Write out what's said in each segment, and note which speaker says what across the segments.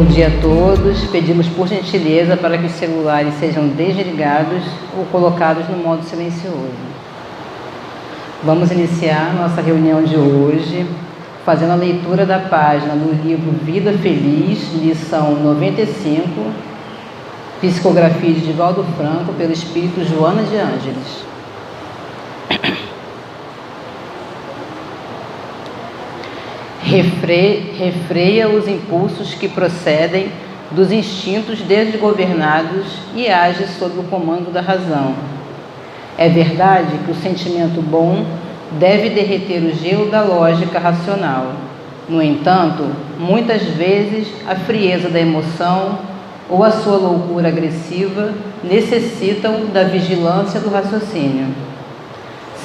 Speaker 1: Bom dia a todos. Pedimos por gentileza para que os celulares sejam desligados ou colocados no modo silencioso. Vamos iniciar nossa reunião de hoje fazendo a leitura da página no livro Vida Feliz, lição 95, psicografia de Divaldo Franco, pelo espírito Joana de Ângeles. Refreia os impulsos que procedem dos instintos desgovernados e age sob o comando da razão. É verdade que o sentimento bom deve derreter o gelo da lógica racional. No entanto, muitas vezes a frieza da emoção ou a sua loucura agressiva necessitam da vigilância do raciocínio.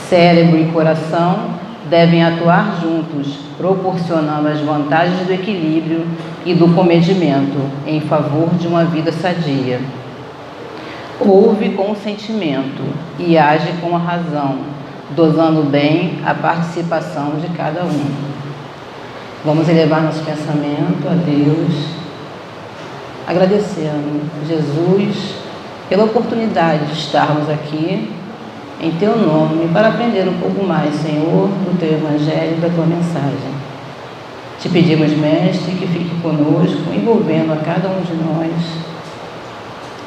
Speaker 1: Cérebro e coração devem atuar juntos, proporcionando as vantagens do equilíbrio e do comedimento em favor de uma vida sadia. Ouve com o sentimento e age com a razão, dosando bem a participação de cada um. Vamos elevar nosso pensamento a Deus, agradecendo Jesus pela oportunidade de estarmos aqui em Teu nome, para aprender um pouco mais, Senhor, do Teu Evangelho e da Tua mensagem. Te pedimos, Mestre, que fique conosco, envolvendo a cada um de nós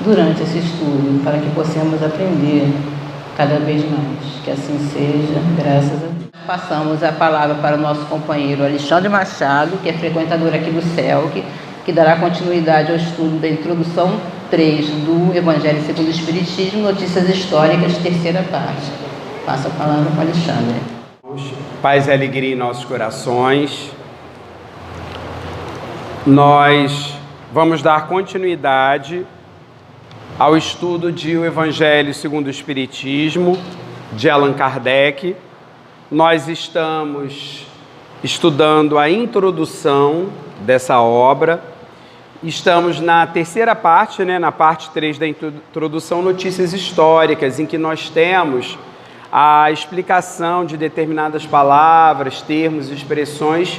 Speaker 1: durante esse estudo, para que possamos aprender cada vez mais. Que assim seja, graças a Deus. Passamos a palavra para o nosso companheiro Alexandre Machado, que é frequentador aqui do CELC, que dará continuidade ao estudo da introdução 3 do Evangelho segundo o Espiritismo, Notícias Históricas, terceira parte. Passo a palavra para o Alexandre.
Speaker 2: Paz e alegria em nossos corações. Nós vamos dar continuidade ao estudo de O Evangelho segundo o Espiritismo, de Allan Kardec. Nós estamos estudando a introdução dessa obra. Estamos na terceira parte, na parte 3 da introdução, Notícias Históricas, em que nós temos a explicação de determinadas palavras, termos e expressões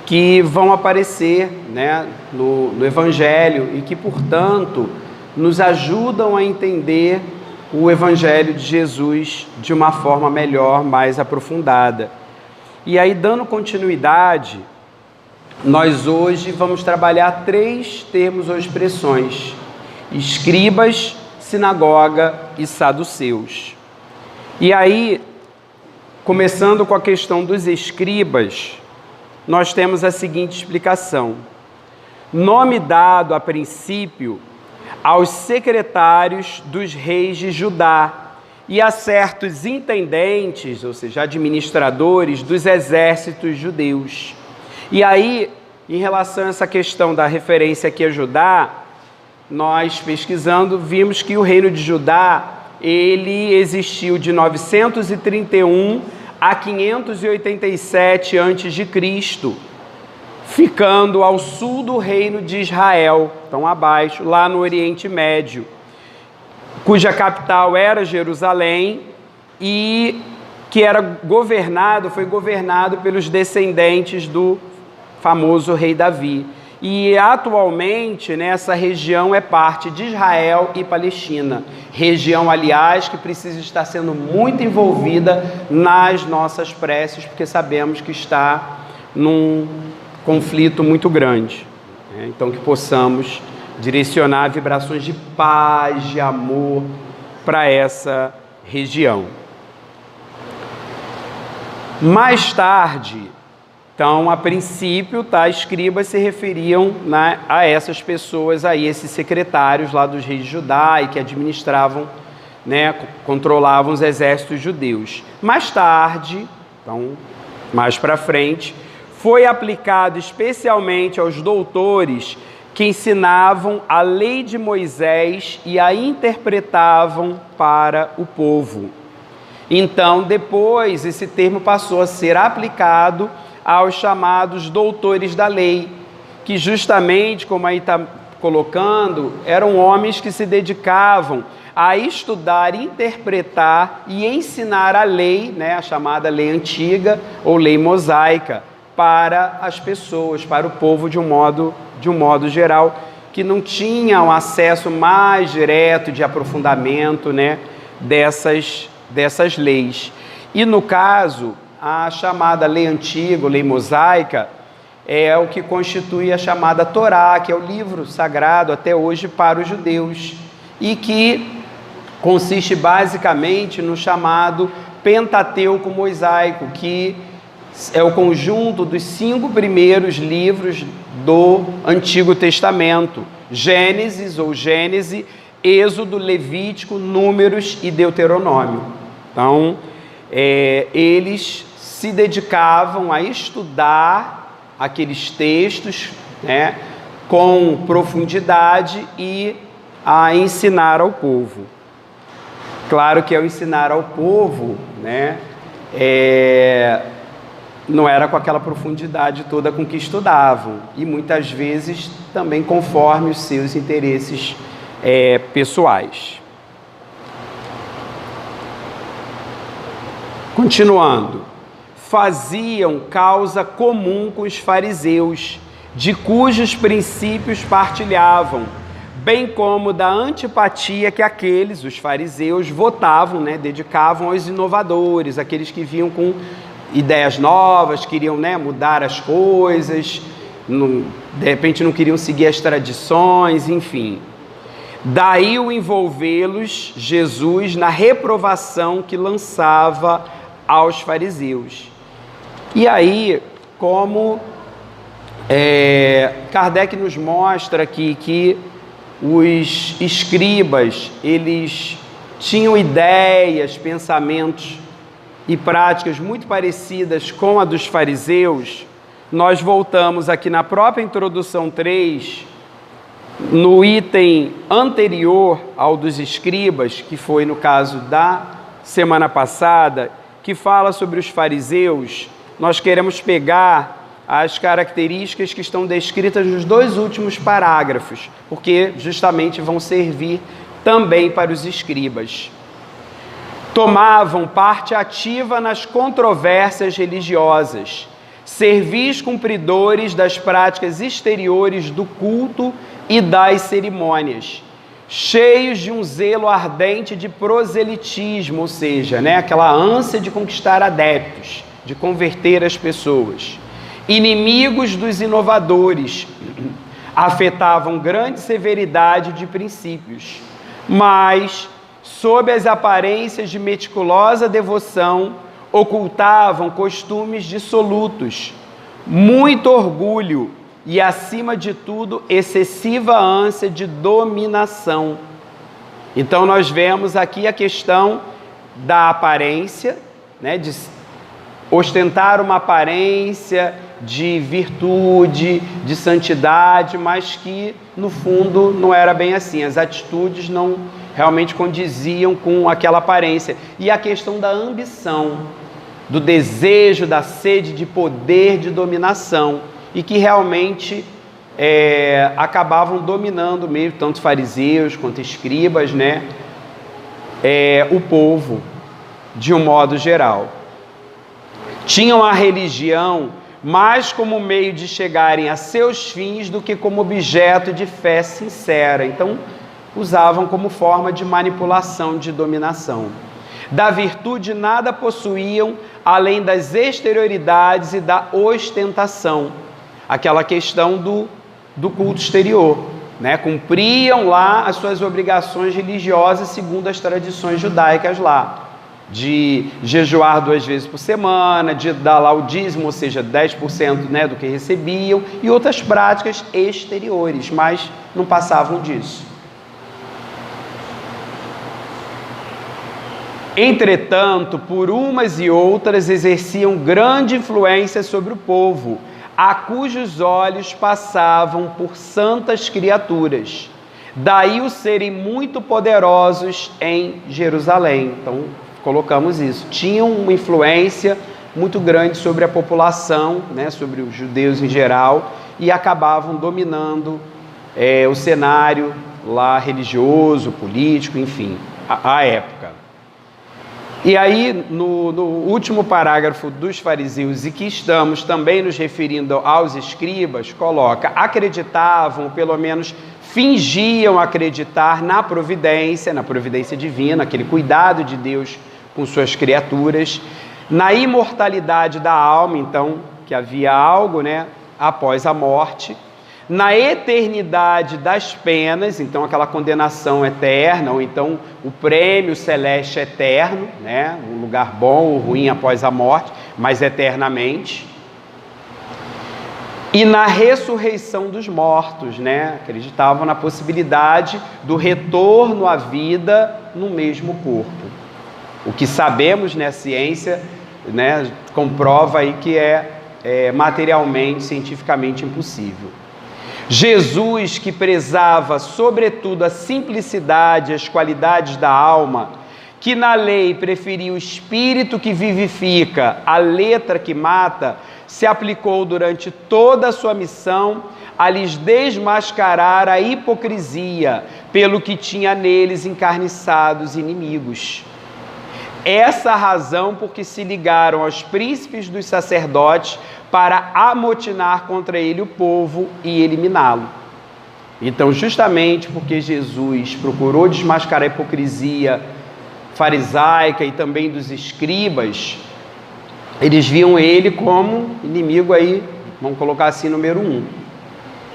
Speaker 2: que vão aparecer no Evangelho e que, portanto, nos ajudam a entender o Evangelho de Jesus de uma forma melhor, mais aprofundada. E aí, dando continuidade, nós hoje vamos trabalhar 3 termos ou expressões: escribas, sinagoga e saduceus. E aí, começando com a questão dos escribas, nós temos a seguinte explicação: nome dado a princípio aos secretários dos reis de Judá e a certos intendentes, ou seja, administradores dos exércitos judeus. E aí, em relação a essa questão da referência aqui a Judá, nós pesquisando vimos que o reino de Judá, ele existiu de 931 a 587 a.C., ficando ao sul do reino de Israel, então abaixo, lá no Oriente Médio, cuja capital era Jerusalém e que foi governado pelos descendentes do famoso rei Davi. E atualmente, essa região é parte de Israel e Palestina. Região, aliás, que precisa estar sendo muito envolvida nas nossas preces, porque sabemos que está num conflito muito grande. Então, que possamos direcionar vibrações de paz, de amor para essa região. Mais tarde, então, a princípio, escribas se referiam a essas pessoas aí, esses secretários lá dos reis de Judá e que administravam, controlavam os exércitos judeus. Mais tarde, então, mais para frente, foi aplicado especialmente aos doutores que ensinavam a lei de Moisés e a interpretavam para o povo. Então, depois, esse termo passou a ser aplicado aos chamados doutores da lei, que justamente, como aí está colocando, eram homens que se dedicavam a estudar, interpretar e ensinar a lei, a chamada lei antiga ou lei mosaica, para as pessoas, para o povo de um modo de um modo geral, que não tinham acesso mais direto de aprofundamento, né, dessas leis. E no caso, a chamada lei antiga, lei mosaica, é o que constitui a chamada Torá, que é o livro sagrado até hoje para os judeus, e que consiste basicamente no chamado Pentateuco mosaico, que é o conjunto dos 5 primeiros livros do Antigo Testamento: Gênesis ou Gênese, Êxodo, Levítico, Números e Deuteronômio. Então, eles se dedicavam a estudar aqueles textos, né, com profundidade e a ensinar ao povo. Claro que ao ensinar ao povo, né, não era com aquela profundidade toda com que estudavam, e muitas vezes também conforme os seus interesses pessoais. Continuando, faziam causa comum com os fariseus, de cujos princípios partilhavam, bem como da antipatia que aqueles, os fariseus, votavam, né, dedicavam aos inovadores, aqueles que vinham com ideias novas, queriam, né, mudar as coisas, de repente não queriam seguir as tradições, enfim. Daí o envolvê-los, Jesus, na reprovação que lançava aos fariseus. E aí, como Kardec nos mostra aqui que os escribas, eles tinham ideias, pensamentos e práticas muito parecidas com a dos fariseus, nós voltamos aqui na própria introdução 3, no item anterior ao dos escribas, que foi no caso da semana passada, que fala sobre os fariseus. Nós queremos pegar as características que estão descritas nos 2 últimos parágrafos, porque justamente vão servir também para os escribas. Tomavam parte ativa nas controvérsias religiosas, servis cumpridores das práticas exteriores do culto e das cerimônias, cheios de um zelo ardente de proselitismo, ou seja, né, aquela ânsia de conquistar adeptos, de converter as pessoas. Inimigos dos inovadores, afetavam grande severidade de princípios, mas, sob as aparências de meticulosa devoção, ocultavam costumes dissolutos, muito orgulho e, acima de tudo, excessiva ânsia de dominação. Então, nós vemos aqui a questão da aparência, né, de ostentar uma aparência de virtude, de santidade, mas que, no fundo, não era bem assim. As atitudes não realmente condiziam com aquela aparência. E a questão da ambição, do desejo, da sede de poder, de dominação, e que realmente acabavam dominando mesmo, tanto fariseus quanto escribas, né, o povo, de um modo geral. Tinham a religião mais como meio de chegarem a seus fins do que como objeto de fé sincera. Então, usavam como forma de manipulação, de dominação. Da virtude nada possuíam, além das exterioridades e da ostentação. Aquela questão do culto exterior, né? Cumpriam lá as suas obrigações religiosas segundo as tradições judaicas lá, de jejuar 2 vezes por semana, de dar lá o dízimo, ou seja, 10%, né, do que recebiam, e outras práticas exteriores, mas não passavam disso. Entretanto, por umas e outras exerciam grande influência sobre o povo, a cujos olhos passavam por santas criaturas. Daí o serem muito poderosos em Jerusalém. Então, colocamos isso. Tinham uma influência muito grande sobre a população, né, sobre os judeus em geral, e acabavam dominando o cenário lá religioso, político, enfim, a época. E aí, no último parágrafo dos fariseus, e que estamos também nos referindo aos escribas, coloca: acreditavam, pelo menos fingiam acreditar na providência divina, aquele cuidado de Deus com suas criaturas, na imortalidade da alma, então, que havia algo, né, após a morte, na eternidade das penas, então aquela condenação eterna, ou então o prêmio celeste eterno, né, um lugar bom ou ruim após a morte, mas eternamente, e na ressurreição dos mortos, né, acreditavam na possibilidade do retorno à vida no mesmo corpo. O que sabemos, né, a ciência, né, comprova aí que é materialmente, cientificamente impossível. Jesus, que prezava sobretudo a simplicidade e as qualidades da alma, que na lei preferia o espírito que vivifica, a letra que mata, se aplicou durante toda a sua missão a lhes desmascarar a hipocrisia, pelo que tinha neles encarniçados inimigos. Essa a razão por que se ligaram aos príncipes dos sacerdotes para amotinar contra ele o povo e eliminá-lo. Então, justamente porque Jesus procurou desmascarar a hipocrisia farisaica e também dos escribas, eles viam ele como inimigo aí, vamos colocar assim, número 1.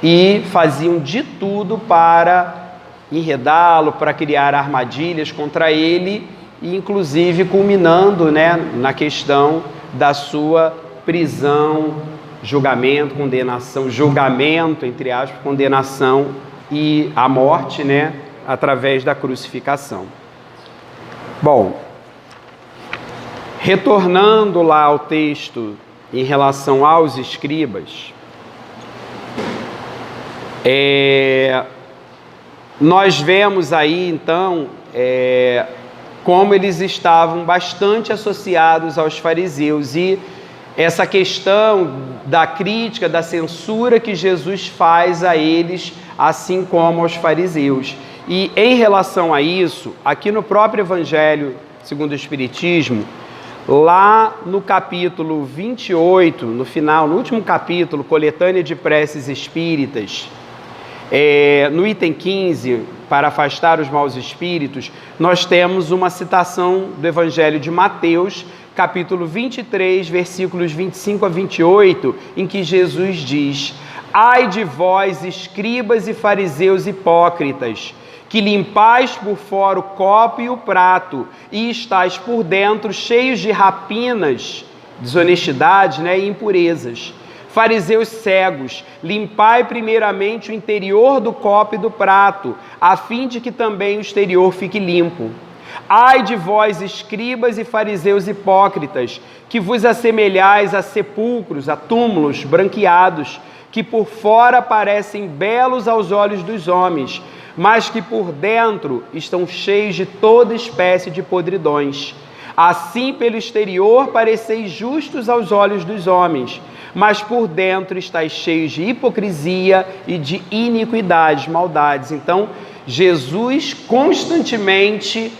Speaker 2: E faziam de tudo para enredá-lo, para criar armadilhas contra ele, e inclusive culminando, né, na questão da sua prisão, julgamento, condenação, julgamento, entre aspas, condenação e a morte, né, através da crucificação. Bom, retornando lá ao texto em relação aos escribas, nós vemos aí, então, como eles estavam bastante associados aos fariseus, e essa questão da crítica, da censura que Jesus faz a eles, assim como aos fariseus. E em relação a isso, aqui no próprio Evangelho segundo o Espiritismo, lá no capítulo 28, no final, no último capítulo, Coletânea de Preces Espíritas, no item 15, para afastar os maus espíritos, nós temos uma citação do Evangelho de Mateus, capítulo 23, versículos 25 a 28, em que Jesus diz: ai de vós, escribas e fariseus hipócritas, que limpais por fora o copo e o prato, e estáis por dentro cheios de rapinas, desonestidade, né, e impurezas. Fariseus cegos, limpai primeiramente o interior do copo e do prato, a fim de que também o exterior fique limpo. Ai de vós, escribas e fariseus hipócritas, que vos assemelhais a sepulcros, a túmulos branqueados, que por fora parecem belos aos olhos dos homens, mas que por dentro estão cheios de toda espécie de podridões. Assim, pelo exterior, pareceis justos aos olhos dos homens, mas por dentro estáis cheios de hipocrisia e de iniquidades, maldades. Então, Jesus constantemente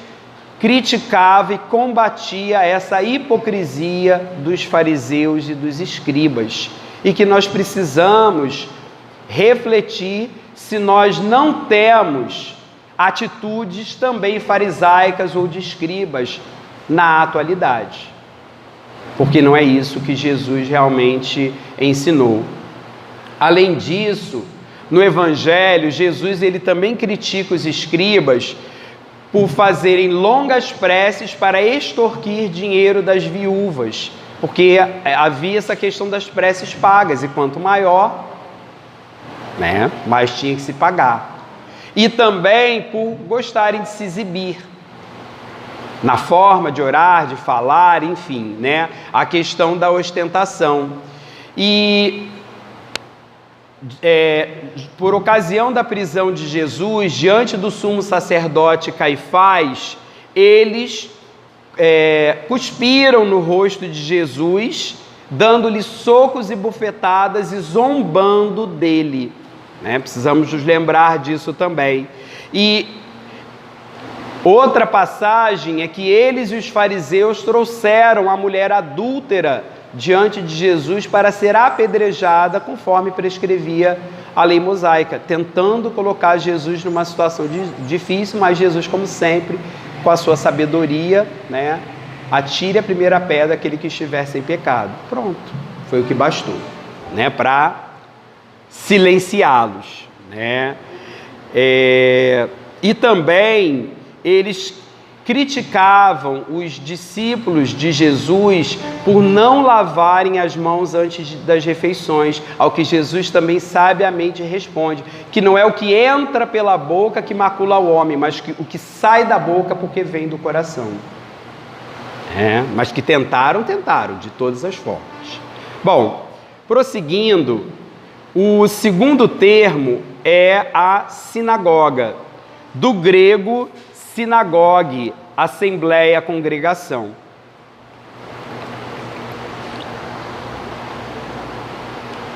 Speaker 2: criticava e combatia essa hipocrisia dos fariseus e dos escribas, e que nós precisamos refletir se nós não temos atitudes também farisaicas ou de escribas na atualidade. Porque não é isso que Jesus realmente ensinou. Além disso, no Evangelho, Jesus ele também critica os escribas por fazerem longas preces para extorquir dinheiro das viúvas, porque havia essa questão das preces pagas, e quanto maior, né, mais tinha que se pagar. E também por gostarem de se exibir na forma de orar, de falar, enfim, né, a questão da ostentação. E por ocasião da prisão de Jesus, diante do sumo sacerdote Caifás, eles cuspiram no rosto de Jesus, dando-lhe socos e bufetadas e zombando dele, né? Precisamos nos lembrar disso também. E Outra passagem é que eles e os fariseus trouxeram a mulher adúltera diante de Jesus para ser apedrejada conforme prescrevia a lei mosaica, tentando colocar Jesus numa situação difícil, mas Jesus, como sempre, com a sua sabedoria, né, atire a primeira pedra aquele que estiver sem pecado. Pronto, foi o que bastou, né, para silenciá-los, né? E também eles criticavam os discípulos de Jesus por não lavarem as mãos antes das refeições, ao que Jesus também sabiamente responde, que não é o que entra pela boca que macula o homem, mas o que sai da boca porque vem do coração. Mas que tentaram de todas as formas. Bom, prosseguindo, o segundo termo é a sinagoga, do grego sinagogue, assembleia, congregação.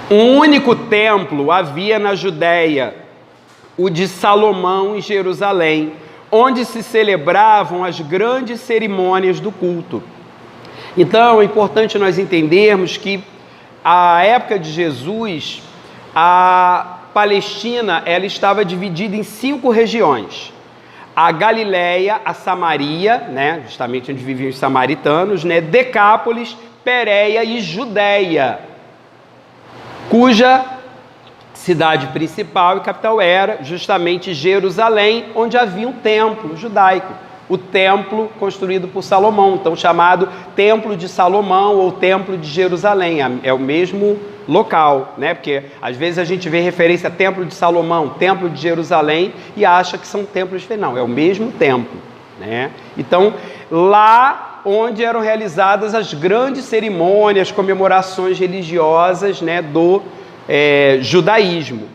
Speaker 2: Um único templo havia na Judéia, o de Salomão em Jerusalém, onde se celebravam as grandes cerimônias do culto. Então é importante nós entendermos que a época de Jesus, a Palestina, ela estava dividida em 5 regiões. A Galileia, a Samaria, né, justamente onde viviam os samaritanos, né, Decápolis, Pérea e Judéia, cuja cidade principal e capital era justamente Jerusalém, onde havia um templo judaico, o templo construído por Salomão, então chamado Templo de Salomão ou Templo de Jerusalém, é o mesmo local, né? Porque às vezes a gente vê referência a Templo de Salomão, Templo de Jerusalém e acha que são templos diferentes. Não, é o mesmo templo, né? Então, lá onde eram realizadas as grandes cerimônias, comemorações religiosas, né, do judaísmo.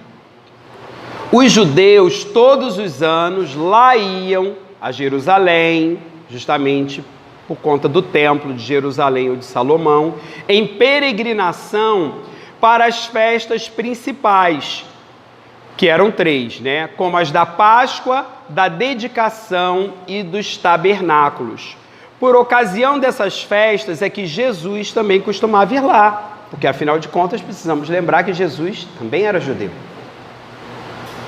Speaker 2: Os judeus, todos os anos, lá iam a Jerusalém, justamente por conta do templo de Jerusalém ou de Salomão, em peregrinação para as festas principais, que eram 3, né? Como as da Páscoa, da dedicação e dos tabernáculos. Por ocasião dessas festas é que Jesus também costumava ir lá, porque afinal de contas precisamos lembrar que Jesus também era judeu.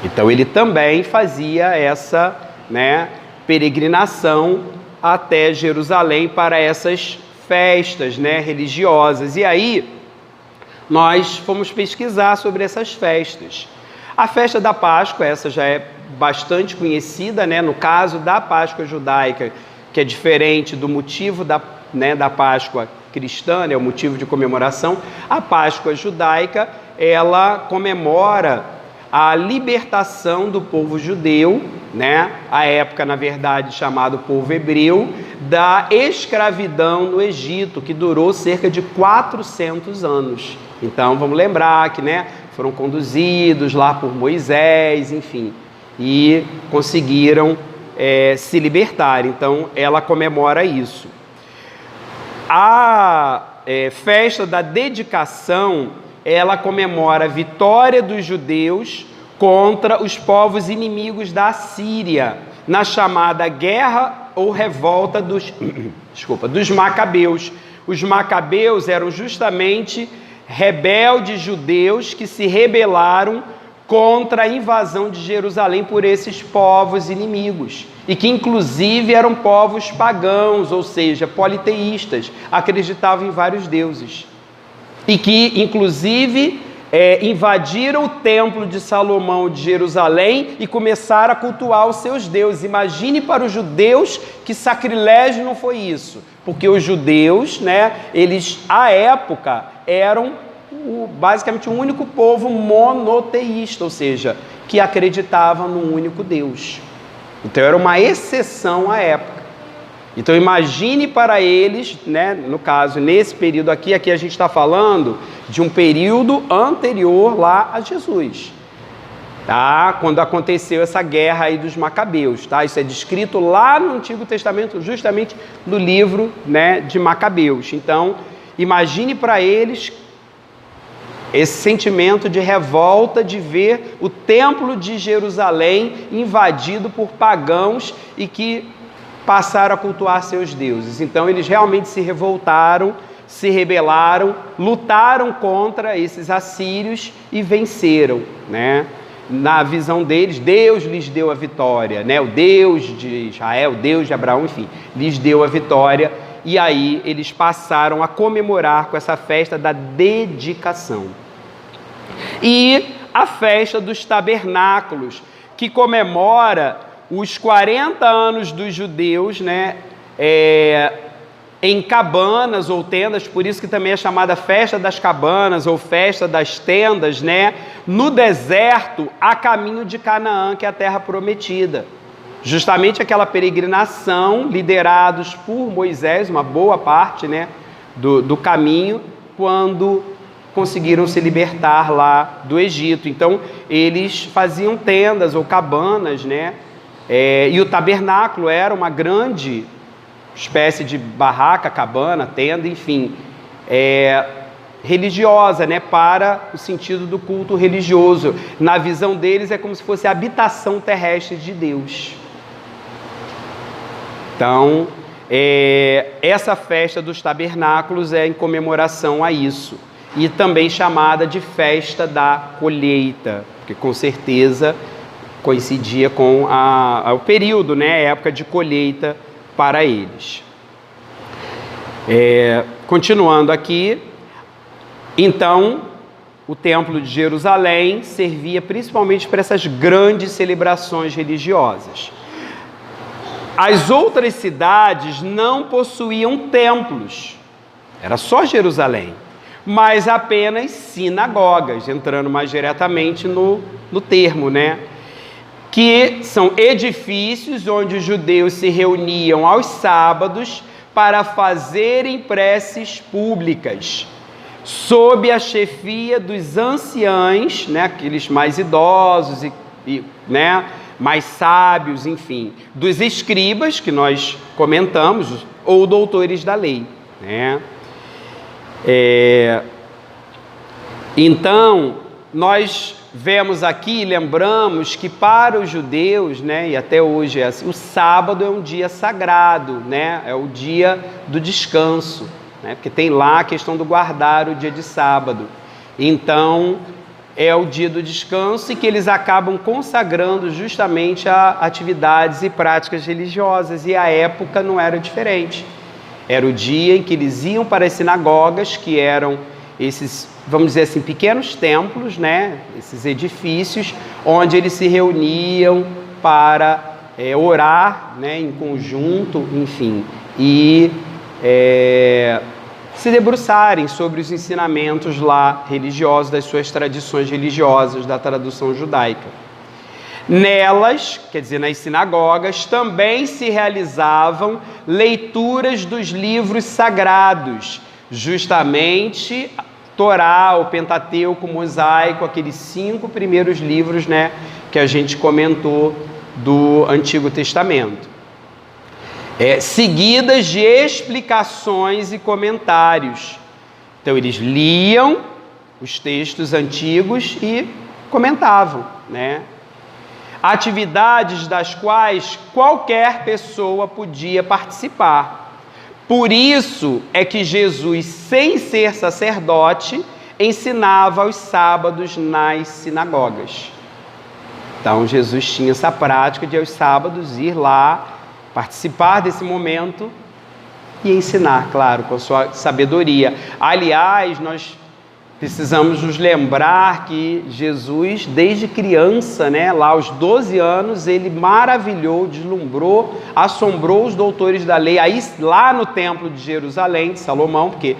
Speaker 2: Então ele também fazia essa, né, peregrinação até Jerusalém para essas festas, né, religiosas. E aí nós fomos pesquisar sobre essas festas. A festa da Páscoa, essa já é bastante conhecida, né? No caso da Páscoa judaica, que é diferente do motivo da Páscoa cristã, né? O motivo de comemoração, a Páscoa judaica, ela comemora a libertação do povo judeu, né? A época, na verdade, chamado povo hebreu, da escravidão no Egito, que durou cerca de 400 anos. Então, vamos lembrar que, né, foram conduzidos lá por Moisés, enfim, e conseguiram se libertar. Então, ela comemora isso. A festa da dedicação, ela comemora a vitória dos judeus contra os povos inimigos da Síria, na chamada guerra ou revolta dos Macabeus. Os Macabeus eram justamente rebeldes judeus que se rebelaram contra a invasão de Jerusalém por esses povos inimigos, e que inclusive eram povos pagãos, ou seja, politeístas, acreditavam em vários deuses, e que inclusive invadiram o templo de Salomão de Jerusalém e começaram a cultuar os seus deuses. Imagine para os judeus que sacrilégio não foi isso, porque os judeus, né, eles à época eram basicamente o único povo monoteísta, ou seja, que acreditava num único Deus. Então era uma exceção à época. Então imagine para eles, né, no caso, nesse período aqui a gente está falando de um período anterior lá a Jesus, tá? Quando aconteceu essa guerra aí dos Macabeus, tá? Isso é descrito lá no Antigo Testamento, justamente no livro, né, de Macabeus. Então imagine para eles esse sentimento de revolta de ver o templo de Jerusalém invadido por pagãos e que passaram a cultuar seus deuses. Então eles realmente se revoltaram, se rebelaram, lutaram contra esses assírios e venceram, né? Na visão deles, Deus lhes deu a vitória, né? O Deus de Israel, o Deus de Abraão, enfim, lhes deu a vitória. E aí eles passaram a comemorar com essa festa da dedicação. E a festa dos tabernáculos, que comemora os 40 anos dos judeus, né? Em cabanas ou tendas, por isso que também é chamada festa das cabanas ou festa das tendas, né? No deserto, a caminho de Canaã, que é a terra prometida. Justamente aquela peregrinação, liderados por Moisés, uma boa parte, né, do caminho, quando conseguiram se libertar lá do Egito. Então, eles faziam tendas ou cabanas, né? E o tabernáculo era uma grande espécie de barraca, cabana, tenda, enfim, religiosa, né, para o sentido do culto religioso. Na visão deles é como se fosse a habitação terrestre de Deus. Então, essa festa dos tabernáculos é em comemoração a isso. E também chamada de festa da colheita, porque com certeza coincidia com o período, né, a época de colheita para eles. Continuando aqui, então, o Templo de Jerusalém servia principalmente para essas grandes celebrações religiosas. As outras cidades não possuíam templos, era só Jerusalém, mas apenas sinagogas, entrando mais diretamente no termo, né? Que são edifícios onde os judeus se reuniam aos sábados para fazerem preces públicas, sob a chefia dos anciãos, né, aqueles mais idosos e né, mais sábios, enfim, dos escribas, que nós comentamos, ou doutores da lei, né? Então, nós vemos aqui, lembramos que para os judeus, né, e até hoje é assim, o sábado é um dia sagrado, né, é o dia do descanso, né, porque tem lá a questão do guardar o dia de sábado. Então, é o dia do descanso e que eles acabam consagrando justamente a atividades e práticas religiosas, e a época não era diferente. Era o dia em que eles iam para as sinagogas, que eram esses, vamos dizer assim, pequenos templos, né? Esses edifícios, onde eles se reuniam para orar, né? Em conjunto, enfim, e se debruçarem sobre os ensinamentos lá religiosos, das suas tradições religiosas, da tradução judaica. Nelas, quer dizer, nas sinagogas, também se realizavam leituras dos livros sagrados, justamente Torá, o Pentateuco, o Mosaico, aqueles 5 primeiros livros, né, que a gente comentou do Antigo Testamento. Seguidas de explicações e comentários. Então, eles liam os textos antigos e comentavam, né? Atividades das quais qualquer pessoa podia participar. Por isso é que Jesus, sem ser sacerdote, ensinava aos sábados nas sinagogas. Então, Jesus tinha essa prática de, aos sábados, ir lá, participar desse momento e ensinar, claro, com a sua sabedoria. Aliás, nós precisamos nos lembrar que Jesus, desde criança, né, lá aos 12 anos, ele maravilhou, deslumbrou, assombrou os doutores da lei, aí lá no Templo de Jerusalém, de Salomão, porque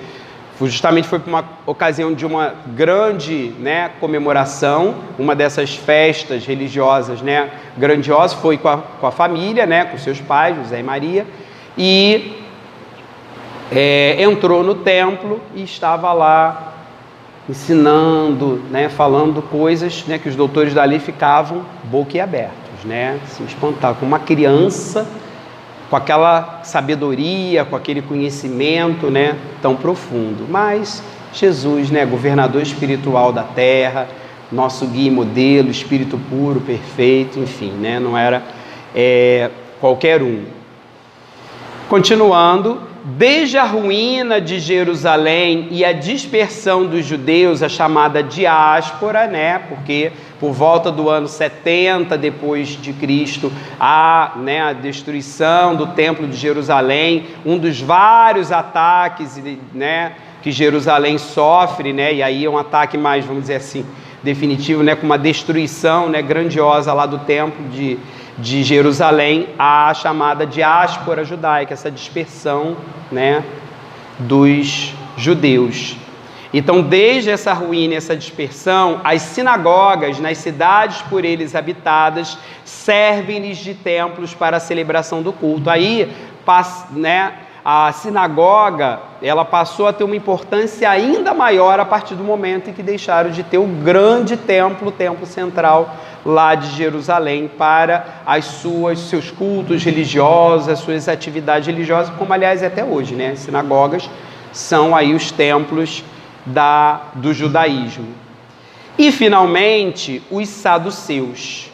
Speaker 2: justamente foi para uma ocasião de uma grande, né, comemoração, uma dessas festas religiosas, né, grandiosas, foi com a família, né, com seus pais, José e Maria, e entrou no templo e estava lá ensinando, né, falando coisas, né, que os doutores da lei ficavam boquiabertos, né, se espantavam, com uma criança, com aquela sabedoria, com aquele conhecimento, né, tão profundo. Mas Jesus, né? Governador espiritual da terra, nosso guia e modelo, espírito puro, perfeito, enfim, né? Não era qualquer um. Continuando, desde a ruína de Jerusalém e a dispersão dos judeus, a chamada diáspora, né? Porque por volta do ano 70 depois de Cristo, a destruição do Templo de Jerusalém, um dos vários ataques, né, que Jerusalém sofre, né? E aí é um ataque mais, vamos dizer assim, definitivo, né, com uma destruição, né, grandiosa lá do Templo de Jerusalém, a chamada diáspora judaica, essa dispersão, né, dos judeus. Então, desde essa ruína, essa dispersão, as sinagogas nas cidades por eles habitadas servem-lhes de templos para a celebração do culto. Aí, né, a sinagoga, ela passou a ter uma importância ainda maior a partir do momento em que deixaram de ter o grande templo, o templo central lá de Jerusalém, para seus cultos religiosos, as suas atividades religiosas, como aliás é até hoje, né? As sinagogas são aí os templos do judaísmo. E finalmente os saduceus,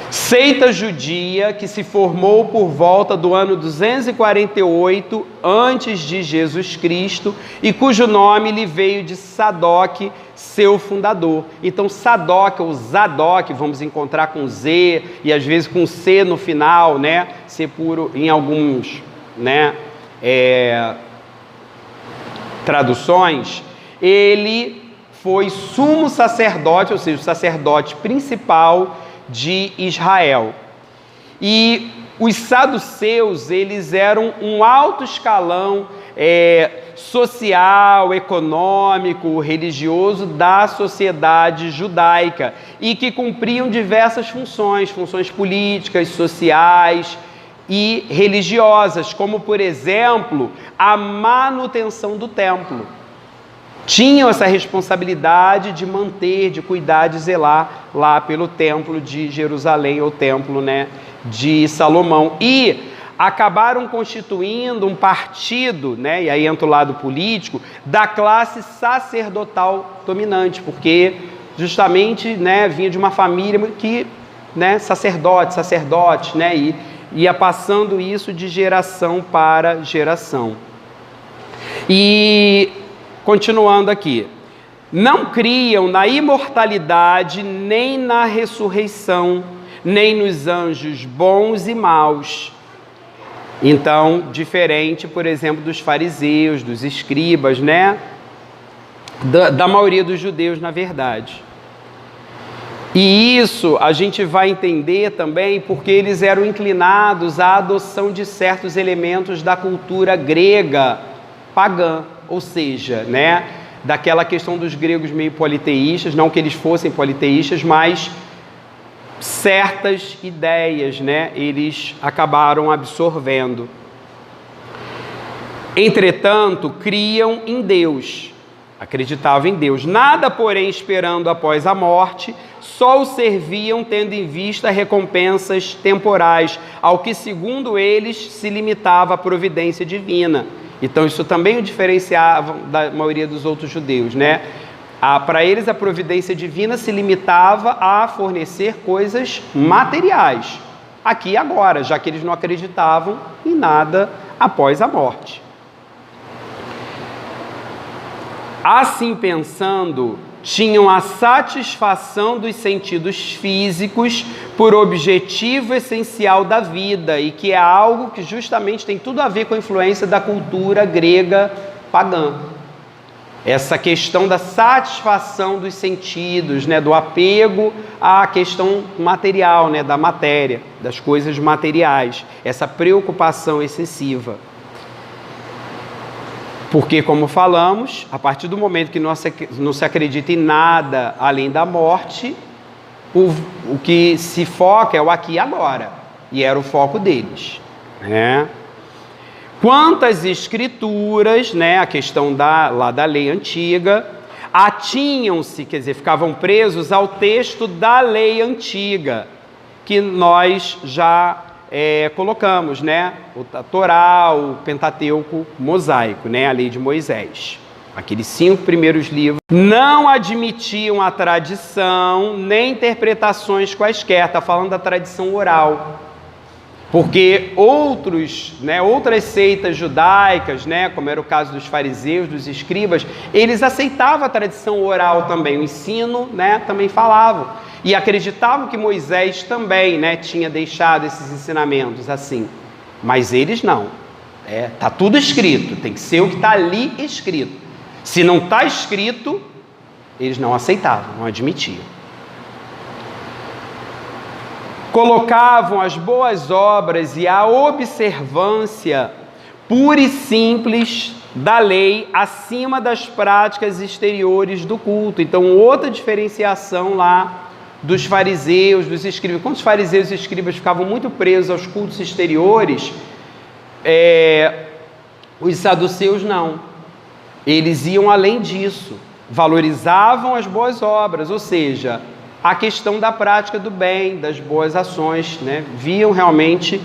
Speaker 2: seita judia que se formou por volta do ano 248 antes de Jesus Cristo e cujo nome lhe veio de Sadoc, seu fundador. Então Sadoc ou Zadok, vamos encontrar com Z e às vezes com C no final, né? C puro em alguns, né, traduções. Ele foi sumo sacerdote, ou seja, o sacerdote principal de Israel. E os saduceus, eles eram um alto escalão social, econômico, religioso da sociedade judaica e que cumpriam diversas funções políticas, sociais e religiosas, como, por exemplo, a manutenção do templo. Tinham essa responsabilidade de manter, de cuidar, de zelar lá pelo templo de Jerusalém, ou templo, né, de Salomão. E acabaram constituindo um partido, né, e aí entra o lado político, da classe sacerdotal dominante, porque justamente, né, vinha de uma família que, né, sacerdote, né, e ia passando isso de geração para geração. E continuando aqui, não criam na imortalidade, nem na ressurreição, nem nos anjos bons e maus. Então, diferente, por exemplo, dos fariseus, dos escribas, né? Da maioria dos judeus, na verdade. E isso a gente vai entender também porque eles eram inclinados à adoção de certos elementos da cultura grega pagã, ou seja, né, daquela questão dos gregos meio politeístas, não que eles fossem politeístas, mas certas ideias, né, eles acabaram absorvendo. Entretanto, criam em Deus, acreditavam em Deus, nada, porém, esperando após a morte, só o serviam tendo em vista recompensas temporais, ao que, segundo eles, se limitava a providência divina. Então, isso também o diferenciava da maioria dos outros judeus, né? Para eles, a providência divina se limitava a fornecer coisas materiais, aqui e agora, já que eles não acreditavam em nada após a morte. Assim pensando, tinham a satisfação dos sentidos físicos por objetivo essencial da vida, e que é algo que justamente tem tudo a ver com a influência da cultura grega pagã. Essa questão da satisfação dos sentidos, né, do apego à questão material, né, da matéria, das coisas materiais, essa preocupação excessiva. Porque, como falamos, a partir do momento que não se acredita em nada além da morte, o que se foca é o aqui e agora, e era o foco deles, né? Quanto às escrituras, né, a questão lá da lei antiga, atinham-se, quer dizer, ficavam presos ao texto da lei antiga, que nós já colocamos, né, a Torá, o Pentateuco mosaico, né, a lei de Moisés. aqueles 5 primeiros livros, não admitiam a tradição nem interpretações quaisquer. Está falando da tradição oral. Porque outras seitas judaicas, como era o caso dos fariseus, dos escribas, eles aceitavam a tradição oral também, o ensino, também falavam. E acreditavam que Moisés também, tinha deixado esses ensinamentos assim. Mas eles não. Está tudo escrito, tem que ser o que está ali escrito. Se não está escrito, eles não aceitavam, não admitiam. Colocavam as boas obras e a observância pura e simples da lei acima das práticas exteriores do culto. Então, outra diferenciação lá dos fariseus, dos escribas. Quando os fariseus e escribas ficavam muito presos aos cultos exteriores, os saduceus não. Eles iam além disso, valorizavam as boas obras, ou seja, a questão da prática do bem, das boas ações, viam realmente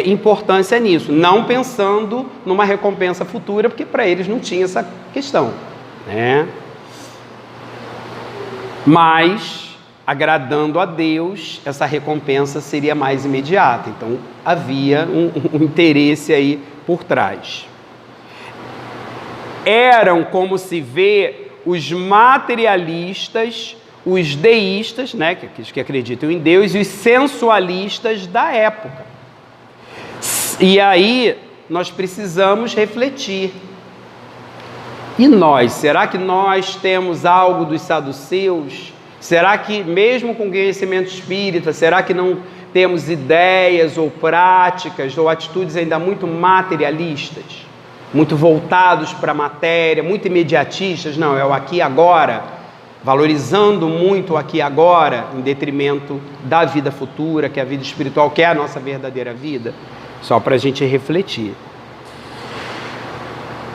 Speaker 2: importância nisso, não pensando numa recompensa futura, porque para eles não tinha essa questão, Mas, agradando a Deus, essa recompensa seria mais imediata, então havia um interesse aí por trás. Eram, como se vê, os materialistas, os deístas, que acreditam em Deus, e os sensualistas da época. E aí nós precisamos refletir. E nós? Será que nós temos algo dos saduceus? Será que, mesmo com conhecimento espírita, será que não temos ideias ou práticas ou atitudes ainda muito materialistas? Muito voltados para a matéria, muito imediatistas? Não, é o aqui e agora. Valorizando muito o aqui e agora, em detrimento da vida futura, que é a vida espiritual, que é a nossa verdadeira vida. Só para a gente refletir.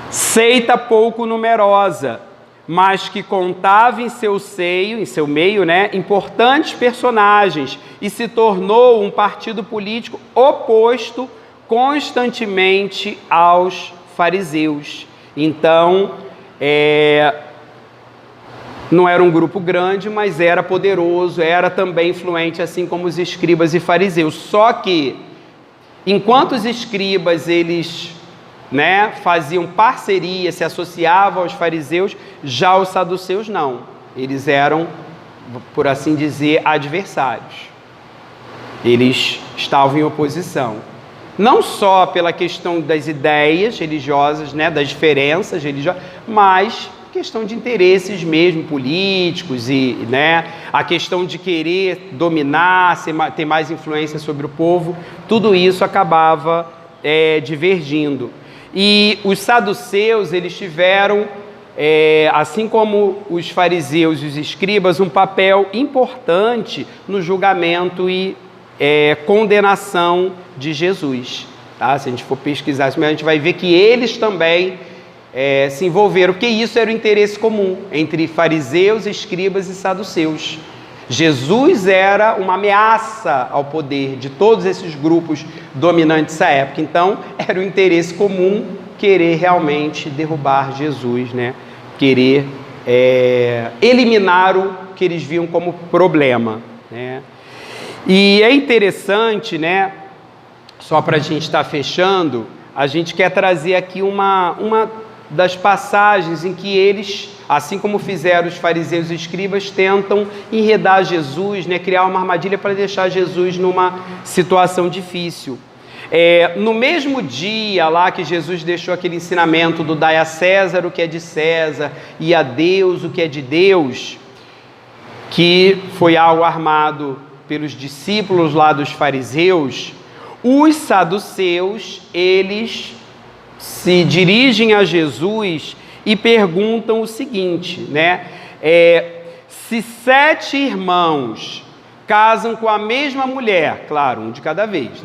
Speaker 2: Seita pouco numerosa, mas que contava em seu seio, em seu meio, importantes personagens, e se tornou um partido político oposto constantemente aos fariseus. Então, não era um grupo grande, mas era poderoso, era também influente, assim como os escribas e fariseus. Só que, enquanto os escribas, eles faziam parceria, se associavam aos fariseus, já os saduceus não. Eles eram, por assim dizer, adversários. Eles estavam em oposição. Não só pela questão das ideias religiosas, das diferenças religiosas, mas questão de interesses mesmo políticos e a questão de querer dominar, ter mais influência sobre o povo, tudo isso acabava divergindo. E os saduceus, eles tiveram, assim como os fariseus e os escribas, um papel importante no julgamento e condenação de Jesus. Tá? Se a gente for pesquisar isso, a gente vai ver que eles também se envolveram, porque isso era o interesse comum entre fariseus, escribas e saduceus. Jesus era uma ameaça ao poder de todos esses grupos dominantes da época. Então, era o interesse comum querer realmente derrubar Jesus, querer eliminar o que eles viam como problema. E é interessante, só para a gente estar fechando, a gente quer trazer aqui uma das passagens em que eles, assim como fizeram os fariseus e escribas, tentam enredar Jesus, criar uma armadilha para deixar Jesus numa situação difícil. No mesmo dia lá que Jesus deixou aquele ensinamento do dai a César o que é de César e a Deus o que é de Deus, que foi algo armado pelos discípulos lá dos fariseus, os saduceus, eles se dirigem a Jesus e perguntam o seguinte, se 7 irmãos casam com a mesma mulher, claro, um de cada vez,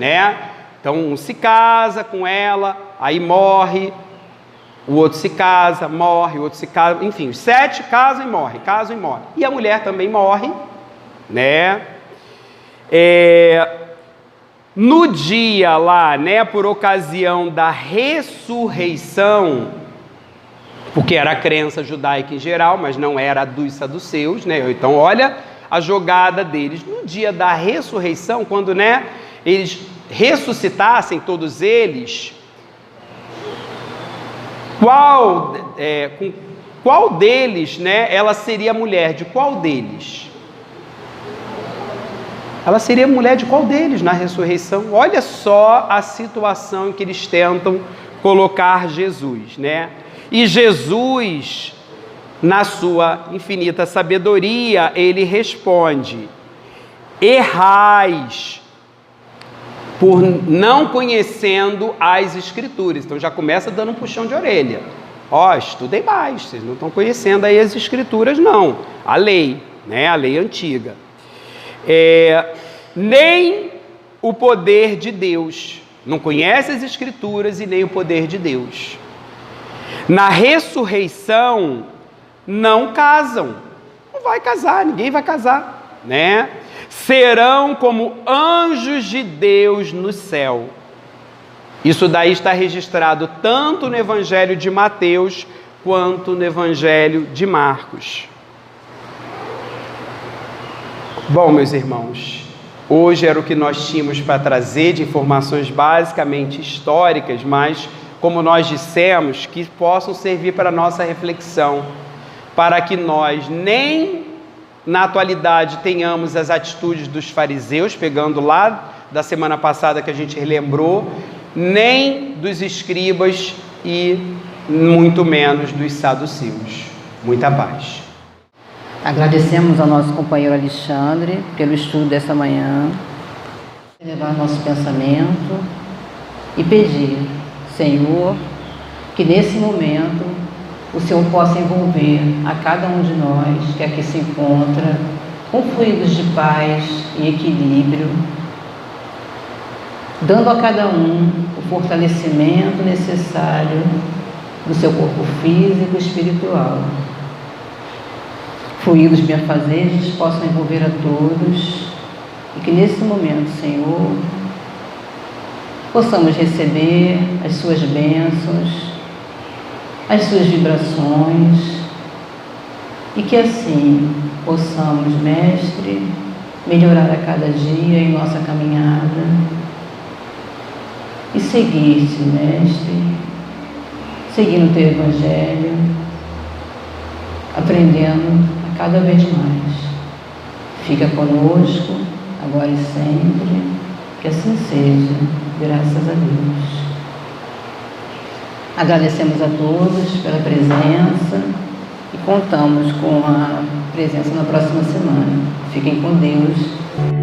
Speaker 2: Então, um se casa com ela, aí morre, o outro se casa, morre, o outro se casa, enfim, os 7 casam e morrem. E a mulher também morre, No dia lá, por ocasião da ressurreição, porque era a crença judaica em geral, mas não era a dos saduceus, né? Então, olha a jogada deles. No dia da ressurreição, quando, né, eles ressuscitassem todos eles, com qual deles, né, ela seria mulher de qual deles? Ela seria mulher de qual deles na ressurreição? Olha só a situação em que eles tentam colocar Jesus, né? E Jesus, na sua infinita sabedoria, ele responde: errais por não conhecendo as Escrituras. Então já começa dando um puxão de orelha. Ó, estudem mais, vocês não estão conhecendo aí as Escrituras, não. A lei, né? A lei antiga. Nem o poder de Deus. Não conhece as Escrituras e nem o poder de Deus. Na ressurreição, não casam. Não vai casar, ninguém vai casar, né? Serão como anjos de Deus no céu. Isso daí está registrado tanto no Evangelho de Mateus quanto no Evangelho de Marcos. Bom, meus irmãos, hoje era o que nós tínhamos para trazer de informações basicamente históricas, mas, como nós dissemos, que possam servir para a nossa reflexão, para que nós nem na atualidade tenhamos as atitudes dos fariseus, pegando lá da semana passada que a gente relembrou, nem dos escribas e muito menos dos saduceus. Muita paz.
Speaker 1: Agradecemos ao nosso companheiro Alexandre pelo estudo dessa manhã, levar nosso pensamento e pedir, Senhor, que nesse momento o Senhor possa envolver a cada um de nós que aqui se encontra com fluidos de paz e equilíbrio, dando a cada um o fortalecimento necessário do seu corpo físico e espiritual. Fluidos benfazeres possam envolver a todos e que nesse momento, Senhor, possamos receber as suas bênçãos, as suas vibrações e que assim possamos, Mestre, melhorar a cada dia em nossa caminhada e seguir-te, Mestre, seguindo o teu Evangelho, aprendendo a cada vez mais. Fica conosco, agora e sempre, que assim seja, graças a Deus. Agradecemos a todos pela presença e contamos com a presença na próxima semana. Fiquem com Deus.